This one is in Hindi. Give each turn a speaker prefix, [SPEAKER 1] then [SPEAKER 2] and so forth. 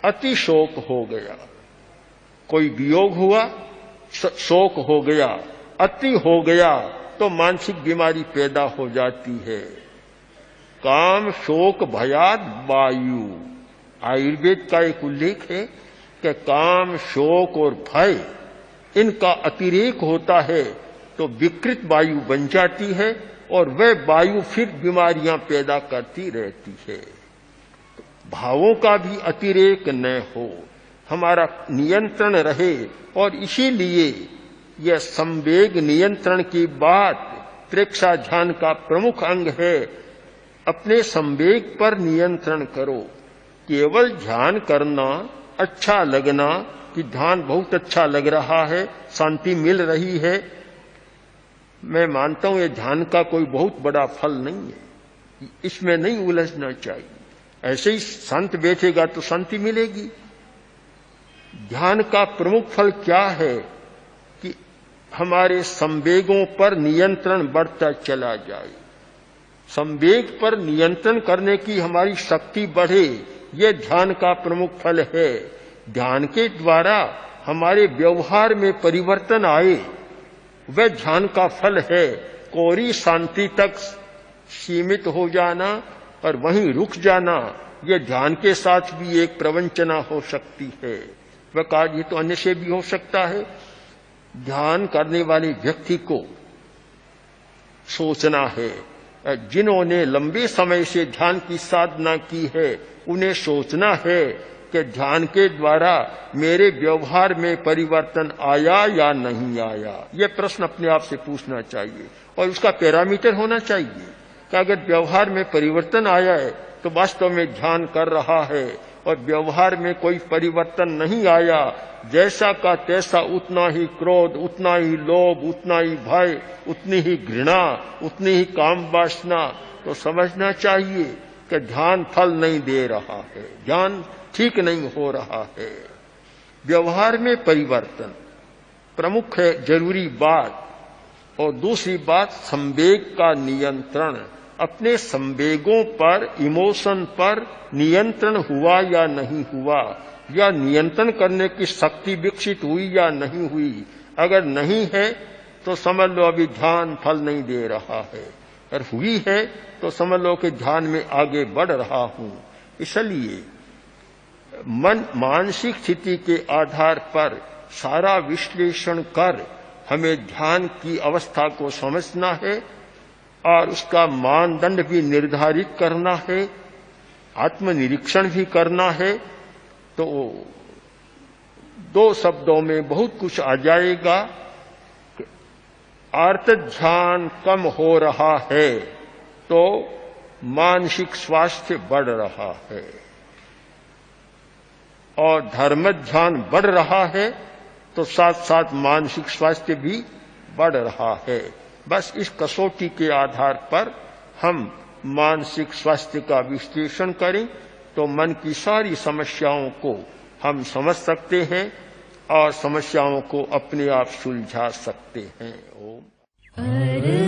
[SPEAKER 1] अति शोक हो गया, कोई वियोग हुआ शोक हो गया, अति हो गया तो मानसिक बीमारी पैदा हो जाती है। काम शोक भयाद वायु, आयुर्वेद का एक उल्लेख है कि काम शोक और भय इनका अतिरेक होता है तो विकृत वायु बन जाती है और वह वायु फिर बीमारियां पैदा करती रहती है। भावों का भी अतिरेक न हो, हमारा नियंत्रण रहे। और इसीलिए यह संवेग नियंत्रण की बात प्रेक्षा ध्यान का प्रमुख अंग है। अपने संवेग पर नियंत्रण करो। केवल ध्यान करना, अच्छा लगना कि ध्यान बहुत अच्छा लग रहा है, शांति मिल रही है, मैं मानता हूं ये ध्यान का कोई बहुत बड़ा फल नहीं है, इसमें नहीं उलझना चाहिए। ऐसे ही शांत बैठेगा तो शांति मिलेगी। ध्यान का प्रमुख फल क्या है कि हमारे संवेगों पर नियंत्रण बढ़ता चला जाए, संवेग पर नियंत्रण करने की हमारी शक्ति बढ़े, यह ध्यान का प्रमुख फल है। ध्यान के द्वारा हमारे व्यवहार में परिवर्तन आए, वह ध्यान का फल है। कोरी शांति तक सीमित हो जाना और वहीं रुक जाना, यह ध्यान के साथ भी एक प्रवंचना हो सकती है। वह कार्य तो अन्य से भी हो सकता है। ध्यान करने वाले व्यक्ति को सोचना है, जिन्होंने लंबे समय से ध्यान की साधना की है उन्हें सोचना है कि ध्यान के द्वारा मेरे व्यवहार में परिवर्तन आया या नहीं आया। यह प्रश्न अपने आप से पूछना चाहिए और उसका पैरामीटर होना चाहिए कि अगर व्यवहार में परिवर्तन आया है तो वास्तव में ध्यान कर रहा है, और व्यवहार में कोई परिवर्तन नहीं आया, जैसा का तैसा, उतना ही क्रोध, उतना ही लोभ, उतना ही भय, उतनी ही घृणा, उतनी ही काम वासना, तो समझना चाहिए कि ध्यान फल नहीं दे रहा है, ध्यान ठीक नहीं हो रहा है। व्यवहार में परिवर्तन प्रमुख है, जरूरी बात। और दूसरी बात संवेग का नियंत्रण। अपने संवेगों पर, इमोशन पर नियंत्रण हुआ या नहीं हुआ, या नियंत्रण करने की शक्ति विकसित हुई या नहीं हुई। अगर नहीं है तो समझ लो अभी ध्यान फल नहीं दे रहा है, और हुई है तो समझ लो कि ध्यान में आगे बढ़ रहा हूं। इसलिए मन मानसिक स्थिति के आधार पर सारा विश्लेषण कर हमें ध्यान की अवस्था को समझना है और उसका मानदंड भी निर्धारित करना है, आत्मनिरीक्षण भी करना है। तो दो शब्दों में बहुत कुछ आ जाएगा। आर्त ध्यान कम हो रहा है तो मानसिक स्वास्थ्य बढ़ रहा है, और धर्म ध्यान बढ़ रहा है तो साथ साथ मानसिक स्वास्थ्य भी बढ़ रहा है। बस इस कसौटी के आधार पर हम मानसिक स्वास्थ्य का विश्लेषण करें तो मन की सारी समस्याओं को हम समझ सकते हैं और समस्याओं को अपने आप सुलझा सकते हैं। ओम।